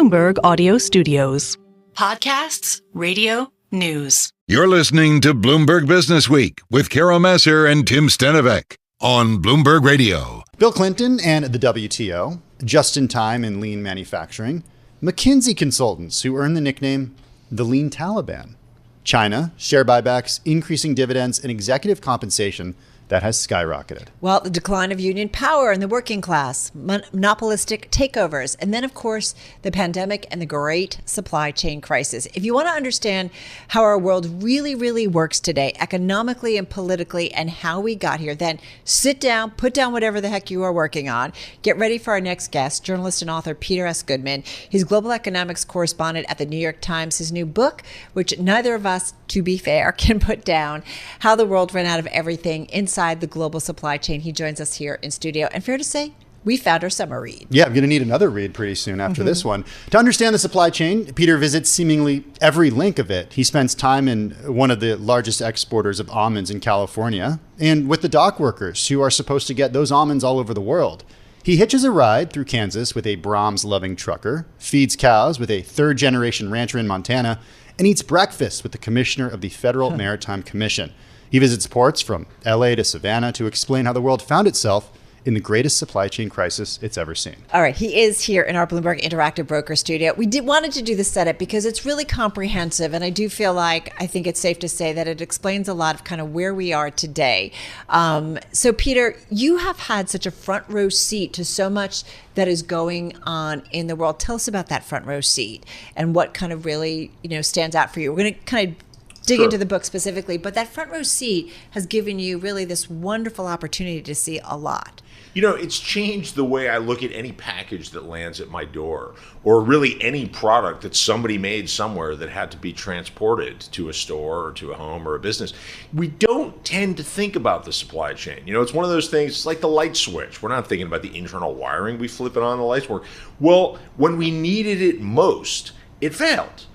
Bloomberg Audio Studios. Podcasts, radio, news. You're listening to Bloomberg Businessweek with Massar and Tim Stenovec on Bloomberg Radio. Bill Clinton and the WTO, just-in-time and lean manufacturing, McKinsey consultants who earn the nickname the Lean Taliban, China, share buybacks, increasing dividends, and executive compensation that has skyrocketed. Well, the decline of union power in the working class, monopolistic takeovers, and then, of course, the pandemic and the great supply chain crisis. If you want to understand how our world really, really works today, economically and politically, and how we got here, then sit down, put down whatever the heck you are working on. Get ready for our next guest, journalist and author Peter S. Goodman. He's global economics correspondent at the New York Times. His new book, which neither of us, to be fair, can put down, How the World Ran Out of Everything Inside the Global Supply Chain. He joins us here in studio. And fair to say, we found our summer read. Yeah, I'm going to need another read pretty soon after this one. To understand the supply chain, Peter visits seemingly every link of it. He spends time in one of the largest exporters of almonds in California and with the dock workers who are supposed to get those almonds all over the world. He hitches a ride through Kansas with a Brahms-loving trucker, feeds cows with a third-generation rancher in Montana, and eats breakfast with the commissioner of the Federal Maritime Commission. He visits ports from LA to Savannah to explain how the world found itself in the greatest supply chain crisis it's ever seen. All right, he is here in our Bloomberg Interactive Broker studio. We wanted to do the setup because it's really comprehensive, and I do feel like I think it's safe to say that it explains a lot of kind of where we are today. So, Peter, you have had such a front row seat to so much that is going on in the world. Tell us about that front row seat and what kind of really, stands out for you. We're going to kind of dig into the book specifically, but that front row seat has given you really this wonderful opportunity to see a lot. It's changed the way I look at any package that lands at my door, or really any product that somebody made somewhere that had to be transported to a store or to a home or a business. We don't tend to think about the supply chain. It's one of those things, it's like the light switch. We're not thinking about the internal wiring. We flip it on, the lights work. Well, when we needed it most, it failed.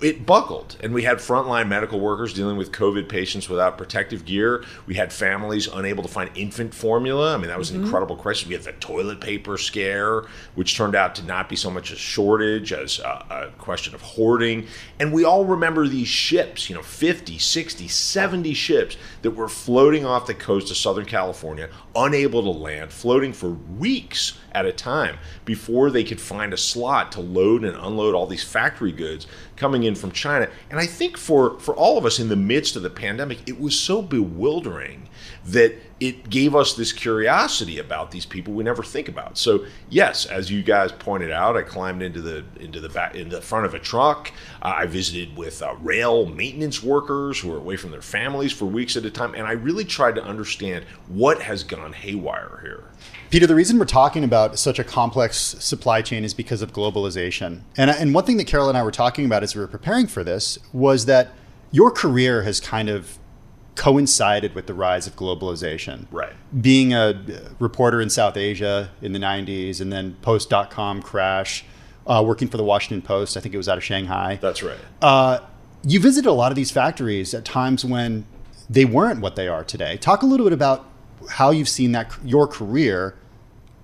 It buckled, and we had frontline medical workers dealing with COVID patients without protective gear. We had families unable to find infant formula. I mean, that was an incredible crisis. We had the toilet paper scare, which turned out to not be so much a shortage as a question of hoarding. And we all remember these ships, 50, 60, 70 ships that were floating off the coast of Southern California, unable to land, floating for weeks at a time before they could find a slot to load and unload all these factory goods coming in from China. And I think for all of us in the midst of the pandemic, it was so bewildering that it gave us this curiosity about these people we never think about. So yes, as you guys pointed out, I climbed into the front of a truck. I visited with rail maintenance workers who were away from their families for weeks at a time, and I really tried to understand what has gone haywire here. Peter, the reason we're talking about such a complex supply chain is because of globalization. And one thing that Carol and I were talking about as we were preparing for this was that your career has kind of coincided with the rise of globalization. Right. Being a reporter in South Asia in the 90s and then post-dot-com crash, working for the Washington Post, I think it was out of Shanghai. That's right. You visited a lot of these factories at times when they weren't what they are today. Talk a little bit about how you've seen that your career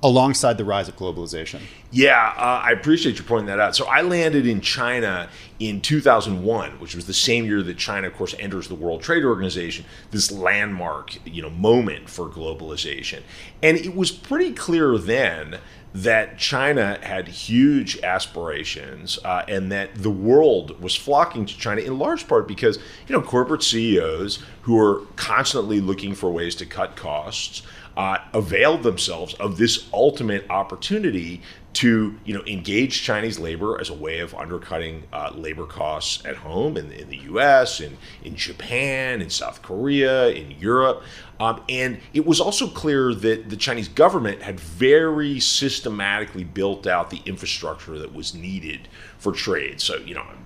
alongside the rise of globalization. Yeah, I appreciate you pointing that out. So I landed in China in 2001, which was the same year that China, of course, enters the World Trade Organization, this landmark, moment for globalization. And it was pretty clear then that China had huge aspirations and that the world was flocking to China in large part because, corporate CEOs who are constantly looking for ways to cut costs availed themselves of this ultimate opportunity to engage Chinese labor as a way of undercutting labor costs at home in the U.S., in Japan, in South Korea, in Europe. And it was also clear that the Chinese government had very systematically built out the infrastructure that was needed for trade. So,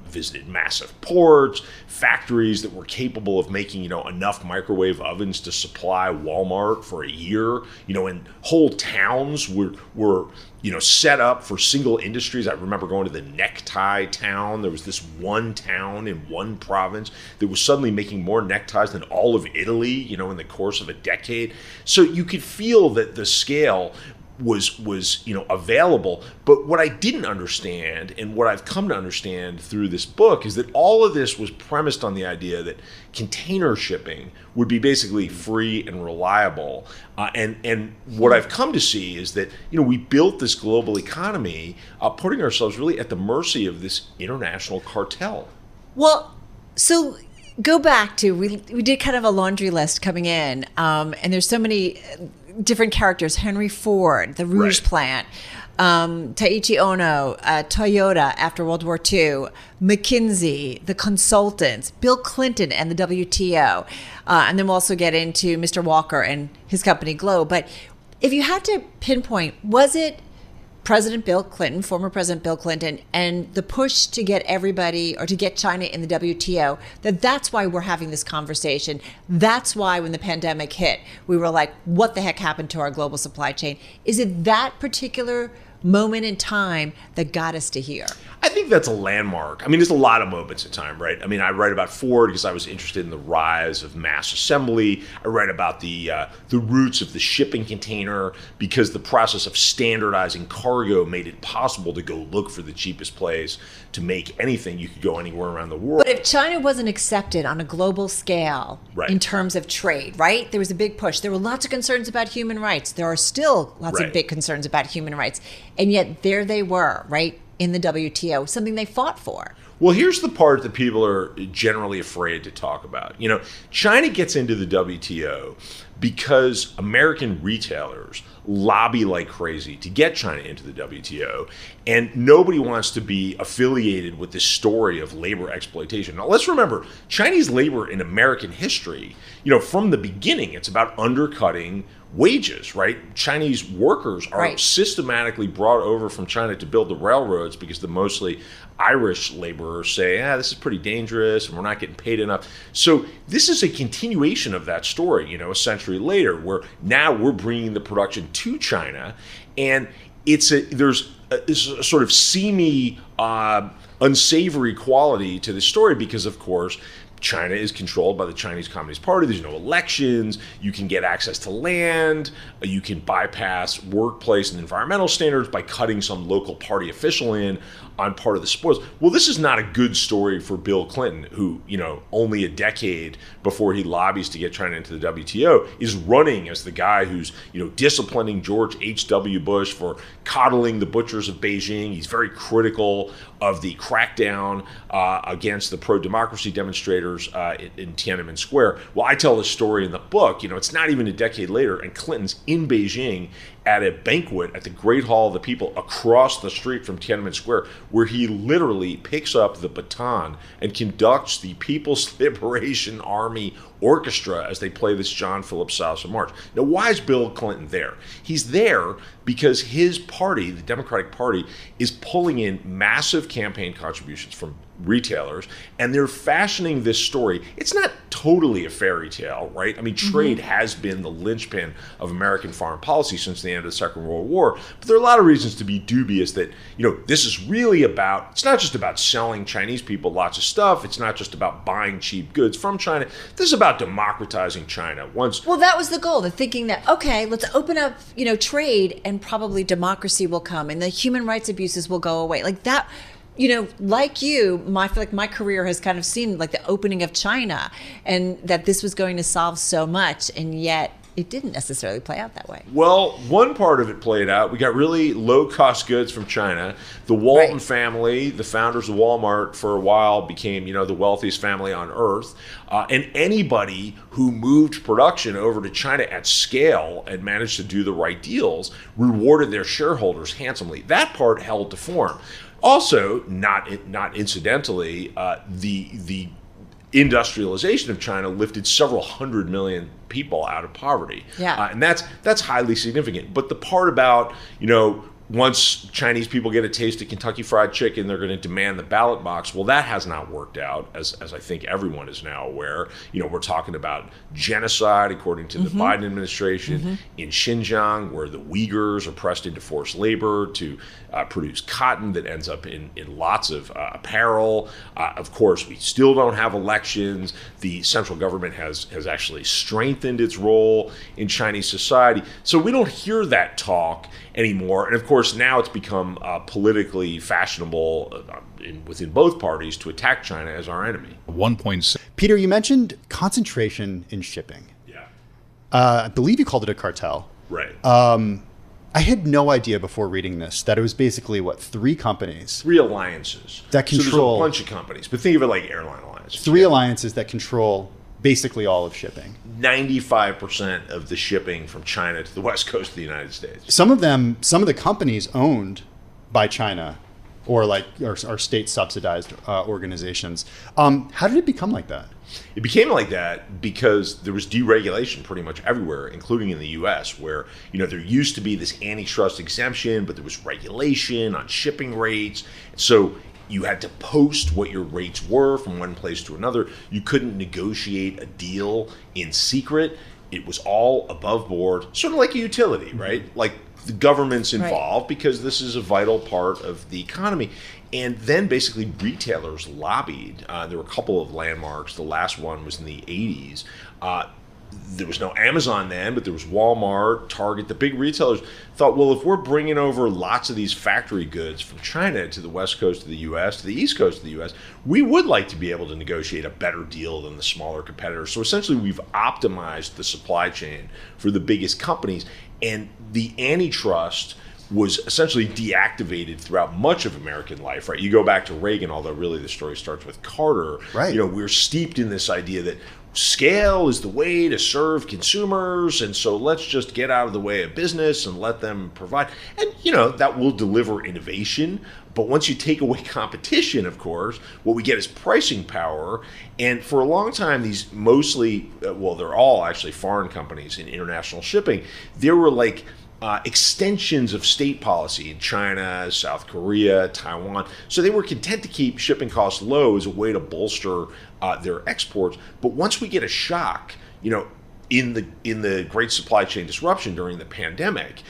visited massive ports, factories that were capable of making, enough microwave ovens to supply Walmart for a year, and whole towns were set up for single industries. I remember going to the necktie town. There was this one town in one province that was suddenly making more neckties than all of Italy, in the course of a decade. So you could feel that the scale was available. But what I didn't understand, and what I've come to understand through this book, is that all of this was premised on the idea that container shipping would be basically free and reliable. And what I've come to see is that we built this global economy, putting ourselves really at the mercy of this international cartel. Well, so go back to we did kind of a laundry list coming in, and there's so many different characters: Henry Ford, the Rouge plant, Taiichi Ono, Toyota after World War II, McKinsey, the consultants, Bill Clinton and the WTO, and then we'll also get into Mr. Walker and his company Globe. But if you had to pinpoint, was it President Bill Clinton, former President Bill Clinton, and the push to get everybody, or to get China in the WTO, that's why we're having this conversation? That's why when the pandemic hit, we were like, what the heck happened to our global supply chain? Is it that particular moment in time that got us to here? I think that's a landmark. I mean, there's a lot of moments in time, right? I mean, I write about Ford because I was interested in the rise of mass assembly. I write about the roots of the shipping container because the process of standardizing cargo made it possible to go look for the cheapest place to make anything. You could go anywhere around the world. But if China wasn't accepted on a global scale in terms of trade, right? There was a big push. There were lots of concerns about human rights. There are still lots of big concerns about human rights. And yet there they were, right? In the WTO, something they fought for. Well, here's the part that people are generally afraid to talk about. China gets into the WTO because American retailers lobby like crazy to get China into the WTO, and nobody wants to be affiliated with this story of labor exploitation. Now, let's remember, Chinese labor in American history, from the beginning, it's about undercutting wages, right? Chinese workers are systematically brought over from China to build the railroads because the mostly Irish laborers say, this is pretty dangerous and we're not getting paid enough. So this is a continuation of that story, a century later, where now we're bringing the production to China, and there's a sort of seamy, unsavory quality to the story because, of course, China is controlled by the Chinese Communist Party. There's no elections. You can get access to land. You can bypass workplace and environmental standards by cutting some local party official in on part of the spoils. Well, this is not a good story for Bill Clinton, who, only a decade before he lobbies to get China into the WTO, is running as the guy who's, disciplining George H.W. Bush for coddling the butchers of Beijing. He's very critical of the crackdown against the pro-democracy demonstrators in Tiananmen Square. Well, I tell this story in the book. It's not even a decade later, and Clinton's in Beijing at a banquet at the Great Hall of the People across the street from Tiananmen Square, where he literally picks up the baton and conducts the People's Liberation Army Orchestra as they play this John Philip Sousa March. Now, why is Bill Clinton there? He's there because his party, the Democratic Party, is pulling in massive campaign contributions from retailers, and they're fashioning this story. It's not totally a fairy tale, right? I mean, trade has been the linchpin of American foreign policy since the end of the Second World War, but there are a lot of reasons to be dubious that, this is really about, it's not just about selling Chinese people lots of stuff, it's not just about buying cheap goods from China, this is about democratizing China. Well, that was the goal, the thinking that, okay, let's open up, trade, and probably democracy will come, and the human rights abuses will go away. Like that, like you, I feel like my career has kind of seen like the opening of China, and that this was going to solve so much, and yet it didn't necessarily play out that way. Well, one part of it played out. We got really low-cost goods from China. The Walton family, the founders of Walmart, for a while became, the wealthiest family on earth. And anybody who moved production over to China at scale and managed to do the right deals rewarded their shareholders handsomely. That part held to form. Also, not incidentally, the industrialization of China lifted several 100 million people out of poverty. Yeah. And that's highly significant. But the part about, once Chinese people get a taste of Kentucky Fried Chicken, they're going to demand the ballot box. Well, that has not worked out, as I think everyone is now aware. We're talking about genocide, according to the Biden administration, in Xinjiang, where the Uyghurs are pressed into forced labor to produce cotton that ends up in lots of apparel. Of course, we still don't have elections. The central government has actually strengthened its role in Chinese society. So we don't hear that talk anymore. And of course, now it's become politically fashionable within both parties to attack China as our enemy. 1.6. Peter, you mentioned concentration in shipping. Yeah. I believe you called it a cartel. Right. I had no idea before reading this that it was basically, three companies? Three alliances. That control. So there's a bunch of companies, but think of it like airline alliances. Three alliances that control basically all of shipping. 95% of the shipping from China to the West Coast of the United States. Some of the companies owned by China or are state subsidized organizations. How did it become like that? It became like that because there was deregulation pretty much everywhere, including in the U.S., where there used to be this antitrust exemption, but there was regulation on shipping rates. So you had to post what your rates were from one place to another. You couldn't negotiate a deal in secret. It was all above board, sort of like a utility, right? Like the government's involved because this is a vital part of the economy. And then basically retailers lobbied. There were a couple of landmarks. The last one was in the 80s. There was no Amazon then, but there was Walmart, Target. The big retailers thought, well, if we're bringing over lots of these factory goods from China to the West Coast of the U.S., to the East Coast of the U.S., we would like to be able to negotiate a better deal than the smaller competitors. So essentially, we've optimized the supply chain for the biggest companies. And the antitrust was essentially deactivated throughout much of American life, right? You go back to Reagan, although really the story starts with Carter. Right. We're steeped in this idea that scale is the way to serve consumers, and so let's just get out of the way of business and let them provide. And, that will deliver innovation. But once you take away competition, of course, what we get is pricing power. And for a long time, these mostly, they're all actually foreign companies in international shipping. There were extensions of state policy in China, South Korea, Taiwan. So they were content to keep shipping costs low as a way to bolster their exports. But once we get a shock, in the great supply chain disruption during the pandemic,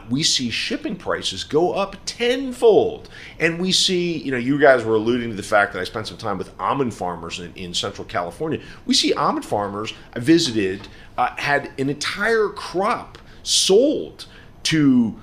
we see shipping prices go up tenfold. And we see, you guys were alluding to the fact that I spent some time with almond farmers in Central California. We see almond farmers I visited had an entire crop sold to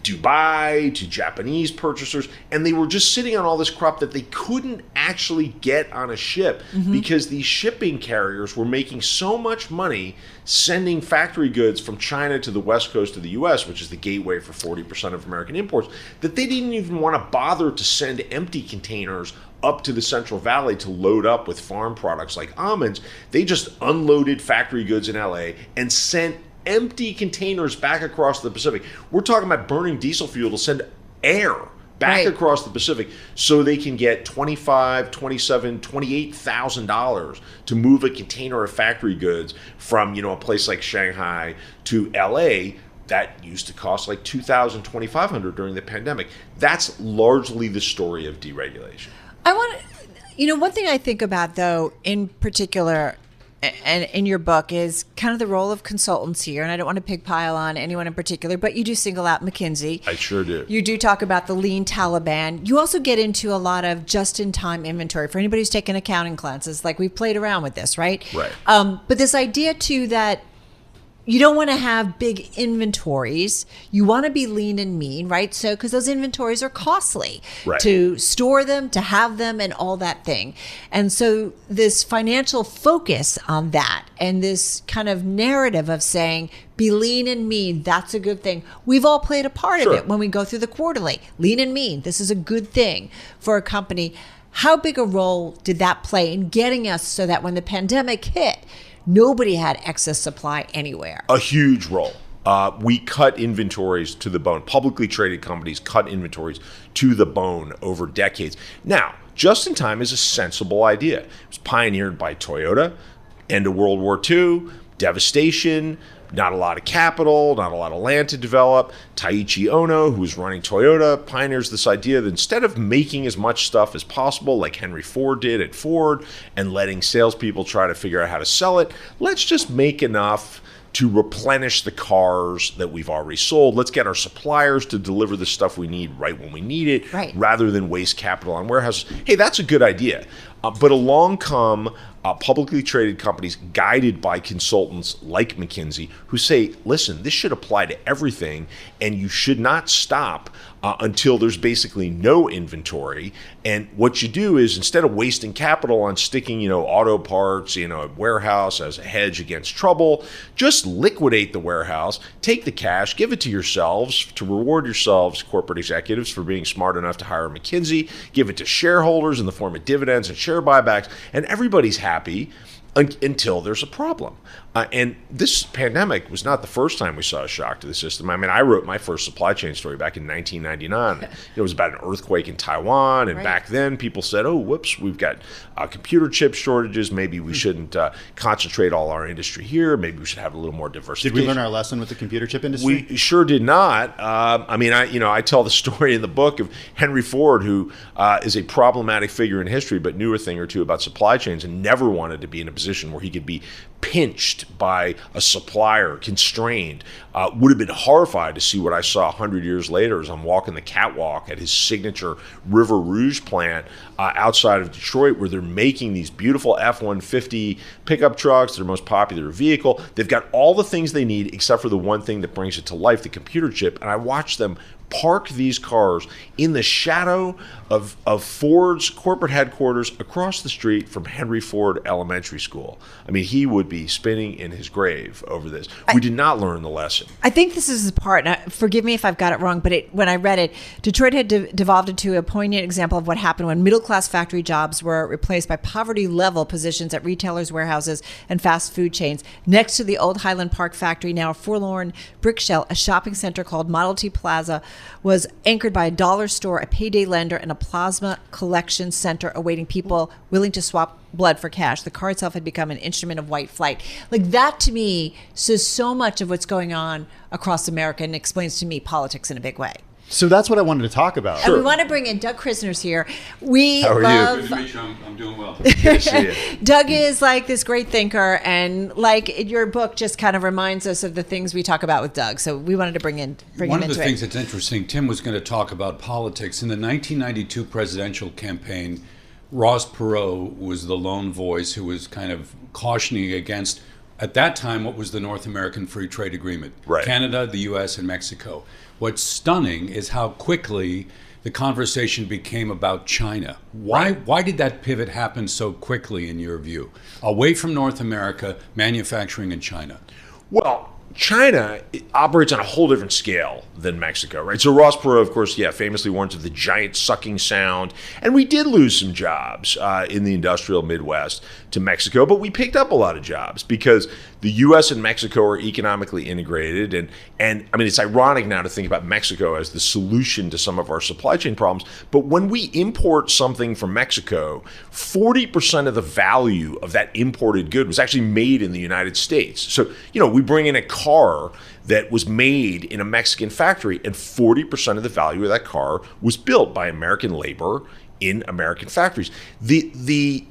Dubai, to Japanese purchasers, and they were just sitting on all this crop that they couldn't actually get on a ship because these shipping carriers were making so much money sending factory goods from China to the West Coast of the U.S., which is the gateway for 40% of American imports, that they didn't even want to bother to send empty containers up to the Central Valley to load up with farm products like almonds. They just unloaded factory goods in L.A. and sent empty containers back across the Pacific. We're talking about burning diesel fuel to send air back across the Pacific so they can get $25,000, $27,000, $28,000 to move a container of factory goods from a place like Shanghai to LA that used to cost like $2,000, $2,500 during the pandemic. That's largely the story of deregulation. One thing I think about though, in particular, and in your book is kind of the role of consultants here. And I don't want to pigpile on anyone in particular, but you do single out McKinsey. I sure do. You do talk about the lean Taliban. You also get into a lot of just-in-time inventory. For anybody who's taken accounting classes, we've played around with this, right? Right. But this idea too that you don't want to have big inventories. You want to be lean and mean, right? So, because those inventories are costly to store them, to have them, and all that thing. And so this financial focus on that and this kind of narrative of saying, be lean and mean, that's a good thing. We've all played a part of it when we go through the quarterly. Lean and mean, this is a good thing for a company. How big a role did that play in getting us so that when the pandemic hit, nobody had excess supply anywhere? A huge role. We cut inventories to the bone. Publicly traded companies cut inventories to the bone over decades. Now, just-in-time is a sensible idea. It was pioneered by Toyota. End of World War II, devastation, not a lot of capital, not a lot of land to develop. Taiichi Ono, who was running Toyota, pioneers this idea that instead of making as much stuff as possible, like Henry Ford did at Ford, and letting salespeople try to figure out how to sell it, let's just make enough to replenish the cars that we've already sold. Let's get our suppliers to deliver the stuff we need right when we need it, rather than waste capital on warehouses. Hey, that's a good idea. But along come publicly traded companies guided by consultants like McKinsey who say, listen, this should apply to everything, and you should not stop until there's basically no inventory. And what you do is, instead of wasting capital on sticking, auto parts in a warehouse as a hedge against trouble, just liquidate the warehouse, take the cash, give it to yourselves to reward yourselves, corporate executives, for being smart enough to hire McKinsey, give it to shareholders in the form of dividends and share buybacks, and everybody's happy until there's a problem. And this pandemic was not the first time we saw a shock to the system. I mean, I wrote my first supply chain story back in 1999. It was about an earthquake in Taiwan. And back then people said, oh, whoops, we've got computer chip shortages. Maybe we shouldn't concentrate all our industry here. Maybe we should have a little more diversification. Did we learn our lesson with the computer chip industry? We sure did not. I tell the story in the book of Henry Ford, who is a problematic figure in history, but knew a thing or two about supply chains and never wanted to be in a position where he could be pinched by a supplier, constrained. Would have been horrified to see what I saw 100 years later as I'm walking the catwalk at his signature River Rouge plant outside of Detroit, where they're making these beautiful F-150 pickup trucks, their most popular vehicle. They've got all the things they need except for the one thing that brings it to life, the computer chip. And I watched them park these cars in the shadow of Ford's corporate headquarters across the street from Henry Ford Elementary School. I mean, he would be spinning in his grave over this. We did not learn the lesson. I think this is the part, and forgive me if I've got it wrong, but when I read it, Detroit had devolved into a poignant example of what happened when middle-class factory jobs were replaced by poverty-level positions at retailers, warehouses, and fast food chains. Next to the old Highland Park factory, now a forlorn brick shell, a shopping center called Model T Plaza was anchored by a dollar store, a payday lender, and a plasma collection center awaiting people willing to swap blood for cash. The car itself had become an instrument of white flight. Like, that to me says so much of what's going on across America and explains to me politics in a big way. So that's what I wanted to talk about. And we want to bring in Doug Krisner's here. How are you? Good to meet you. I'm doing well. Good to see you. Doug is like this great thinker, and like your book just kind of reminds us of the things we talk about with Doug. So we wanted to bring him into it. One of the things that's interesting, Tim was going to talk about politics. In the 1992 presidential campaign, Ross Perot was the lone voice who was kind of cautioning against, at that time, what was the North American Free Trade Agreement. Right. Canada, the U.S., and Mexico. What's stunning is how quickly the conversation became about China. Why did that pivot happen so quickly, in your view? Away from North America, manufacturing in China. Well, China operates on a whole different scale than Mexico, right? So Ross Perot, of course, famously warns of the giant sucking sound. And we did lose some jobs in the industrial Midwest to Mexico, but we picked up a lot of jobs because the U.S. and Mexico are economically integrated. And I mean, it's ironic now to think about Mexico as the solution to some of our supply chain problems. But when we import something from Mexico, 40% of the value of that imported good was actually made in the United States. So, we bring in a car that was made in a Mexican factory, and 40% of the value of that car was built by American labor in American factories. The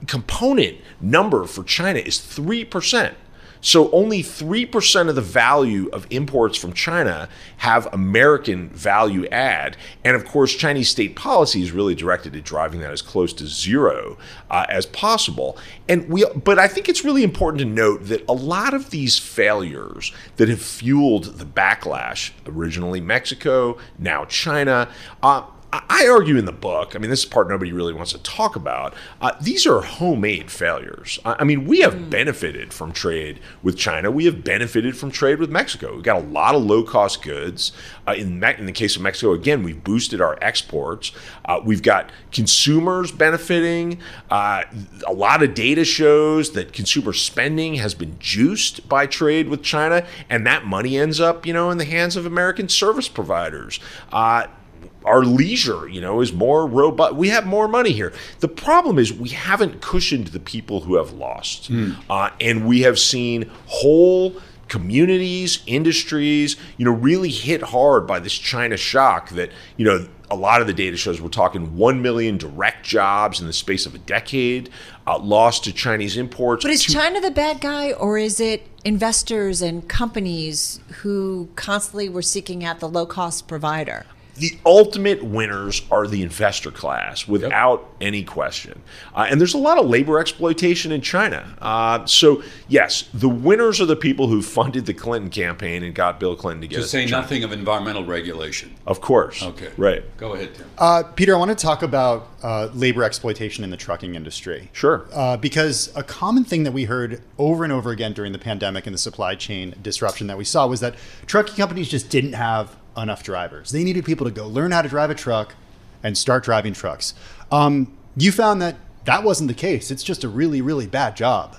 component number for China is 3%. So only 3% of the value of imports from China have American value add. And of course, Chinese state policy is really directed at driving that as close to zero as possible. But I think it's really important to note that a lot of these failures that have fueled the backlash, originally Mexico, now China, I argue in the book, I mean, this is part nobody really wants to talk about, these are homemade failures. I mean, we have benefited from trade with China. We have benefited from trade with Mexico. We've got a lot of low-cost goods. In the case of Mexico, again, we've boosted our exports. We've got consumers benefiting. A lot of data shows that consumer spending has been juiced by trade with China, and that money ends up, in the hands of American service providers. Our leisure, is more robust. We have more money here. The problem is we haven't cushioned the people who have lost. And we have seen whole communities, industries, really hit hard by this China shock that, a lot of the data shows we're talking 1 million direct jobs in the space of a decade lost to Chinese imports. But is China the bad guy, or is it investors and companies who constantly were seeking out the low-cost provider? The ultimate winners are the investor class, without any question. And there's a lot of labor exploitation in China. So, yes, the winners are the people who funded the Clinton campaign and got Bill Clinton to get To us say to China. nothing of environmental regulation. Of course. Okay. Right. Go ahead, Tim. Peter, I want to talk about labor exploitation in the trucking industry. Sure. Because a common thing that we heard over and over again during the pandemic and the supply chain disruption that we saw was that trucking companies just didn't have enough drivers. They needed people to go learn how to drive a truck and start driving trucks. You found that wasn't the case. It's just a really, really bad job.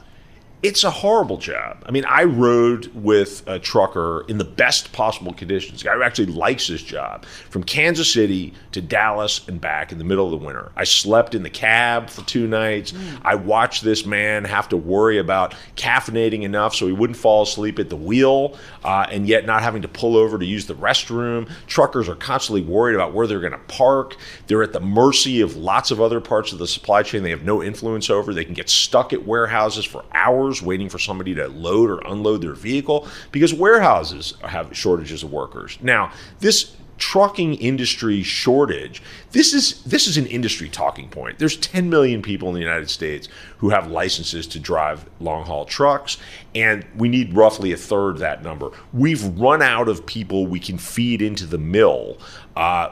It's a horrible job. I mean, I rode with a trucker in the best possible conditions. The guy who actually likes his job. From Kansas City to Dallas and back in the middle of the winter. I slept in the cab for 2 nights. I watched this man have to worry about caffeinating enough so he wouldn't fall asleep at the wheel, and yet not having to pull over to use the restroom. Truckers are constantly worried about where they're going to park. They're at the mercy of lots of other parts of the supply chain they have no influence over. They can get stuck at warehouses for hours waiting for somebody to load or unload their vehicle because warehouses have shortages of workers. Now, this trucking industry shortage, this is an industry talking point. There's 10 million people in the United States who have licenses to drive long-haul trucks, and we need roughly a third that number. We've run out of people we can feed into the mill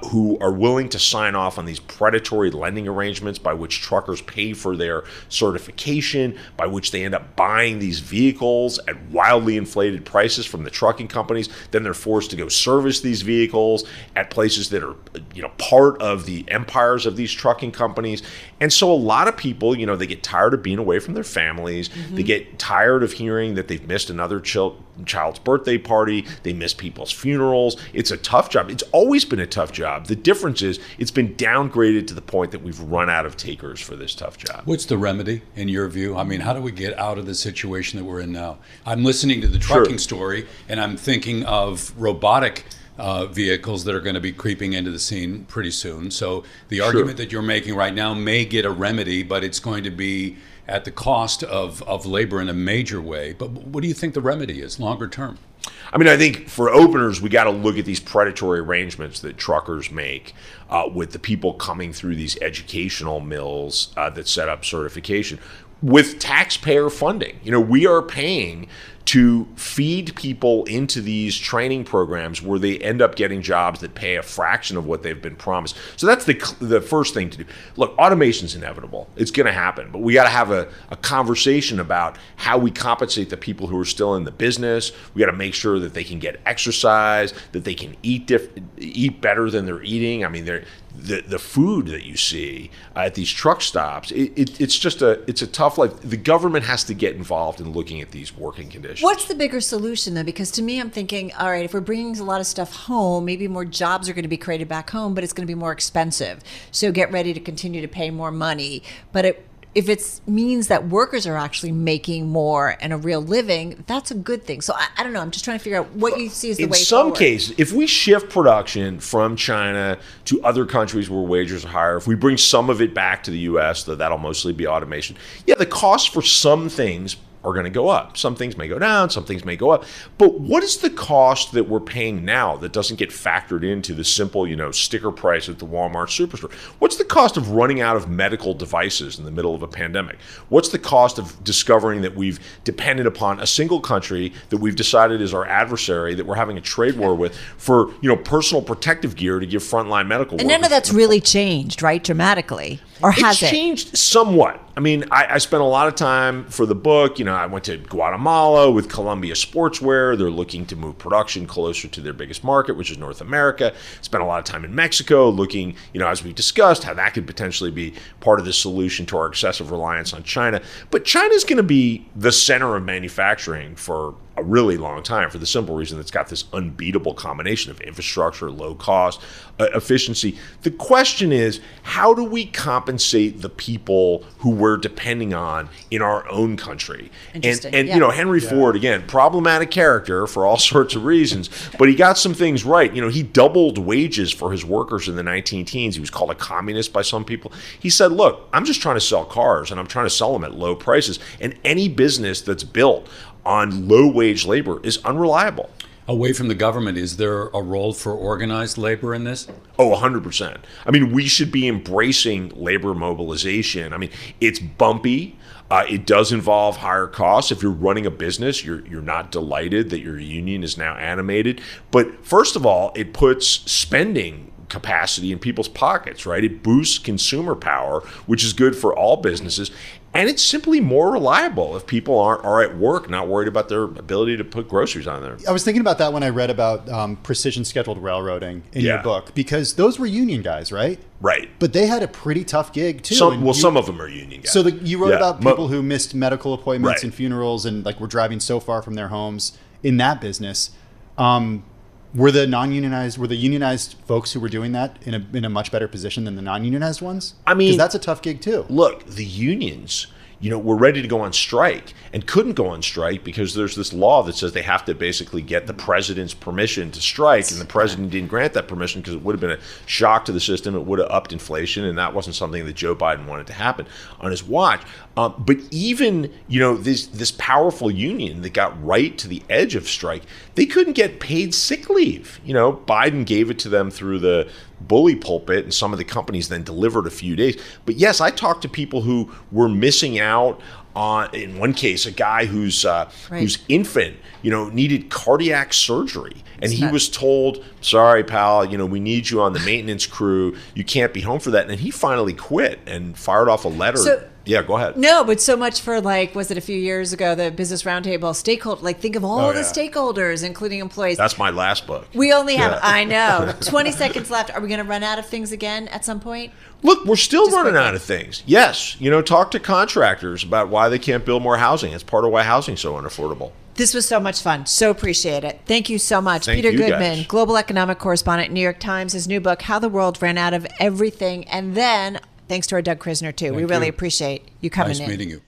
who are willing to sign off on these predatory lending arrangements by which truckers pay for their certification, by which they end up buying these vehicles at wildly inflated prices from the trucking companies. Then they're forced to go service these vehicles at places that are, part of the empires of these trucking companies. And so a lot of people, they get tired of being away from their families. Mm-hmm. They get tired of hearing that they've missed another child's birthday party. They miss people's funerals. It's a tough job. It's always been a tough job. The difference is it's been downgraded to the point that we've run out of takers for this tough job. What's the remedy in your view? I mean, how do we get out of the situation that we're in now? I'm listening to the trucking story, and I'm thinking of robotic vehicles that are going to be creeping into the scene pretty soon. So the argument that you're making right now may get a remedy, but it's going to be at the cost of labor in a major way. But what do you think the remedy is longer term? I mean, I think for openers, we got to look at these predatory arrangements that truckers make with the people coming through these educational mills that set up certification with taxpayer funding. We are paying to feed people into these training programs where they end up getting jobs that pay a fraction of what they've been promised. So that's the first thing to do. Look, automation's inevitable. It's going to happen. But we got to have a conversation about how we compensate the people who are still in the business. We got to make sure that they can get exercise, that they can eat better than they're eating. I mean, the food that you see at these truck stops, it's a tough life. The government has to get involved in looking at these working conditions. What's the bigger solution then? Because to me, I'm thinking, all right, if we're bringing a lot of stuff home, maybe more jobs are going to be created back home, but it's going to be more expensive. So get ready to continue to pay more money. But if it means that workers are actually making more and a real living, that's a good thing. So I don't know. I'm just trying to figure out what you see as the way forward. In some cases, if we shift production from China to other countries where wages are higher, if we bring some of it back to the U.S., that'll mostly be automation. Yeah, the cost for some things are going to go up. Some things may go down, some things may go up. But what is the cost that we're paying now that doesn't get factored into the simple, sticker price at the Walmart superstore? What's the cost of running out of medical devices in the middle of a pandemic? What's the cost of discovering that we've depended upon a single country that we've decided is our adversary, that we're having a trade war with, for, personal protective gear to give frontline medical workers? And none of that's really changed, right, dramatically? Or has it? It's changed somewhat. I mean, I spent a lot of time for the book. I went to Guatemala with Columbia Sportswear. They're looking to move production closer to their biggest market, which is North America. Spent a lot of time in Mexico looking, as we discussed, how that could potentially be part of the solution to our excessive reliance on China. But China's going to be the center of manufacturing for a really long time, for the simple reason that it's got this unbeatable combination of infrastructure, low cost, efficiency. The question is, how do we compensate the people who we're depending on in our own country? And Yeah. you know, Henry Ford, again, problematic character for all sorts of reasons, but he got some things right. You know, he doubled wages for his workers in the 19 teens. He was called a communist by some people. He said, look, I'm just trying to sell cars, and I'm trying to sell them at low prices. And any business that's built on low-wage labor is unreliable. Away from the government, is there a role for organized labor in this? Oh, 100%. I mean, we should be embracing labor mobilization. I mean, it's bumpy. It does involve higher costs. If you're running a business, you're not delighted that your union is now animated. But first of all, it puts spending capacity in people's pockets, right? It boosts consumer power, which is good for all businesses. And it's simply more reliable if people are at work, not worried about their ability to put groceries on there. I was thinking about that when I read about precision scheduled railroading in your book, because those were union guys, right? Right. But they had a pretty tough gig too. Some of them are union guys. So you wrote about people who missed medical appointments Right. and funerals and like were driving so far from their homes in that business. Were the unionized folks who were doing that in a much better position than the non-unionized ones? I mean, because that's a tough gig too. Look, the unions, were ready to go on strike and couldn't go on strike because there's this law that says they have to basically get the president's permission to strike, and the president didn't grant that permission because it would have been a shock to the system. It would have upped inflation, and that wasn't something that Joe Biden wanted to happen on his watch. But even, this powerful union that got right to the edge of strike, they couldn't get paid sick leave. Biden gave it to them through the bully pulpit, and some of the companies then delivered a few days. But yes, I talked to people who were missing out on, in one case, a guy whose infant, needed cardiac surgery. And he was told, sorry, pal, we need you on the maintenance crew. You can't be home for that. And he finally quit and fired off a letter. Yeah, go ahead. No, but so much for was it a few years ago, the Business Roundtable stakeholder, think of all the stakeholders, including employees. That's my last book. We only have, I know, 20 seconds left. Are we going to run out of things again at some point? Look, we're still running out of things. Yes, talk to contractors about why they can't build more housing. It's part of why housing's so unaffordable. This was so much fun. So appreciate it. Thank you so much. Thank Peter you, Goodman, guys. global economic correspondent at New York Times, his new book, How the World Ran Out of Everything. And then, thanks to our Doug Krisner, too. We really appreciate you coming in. Nice meeting you.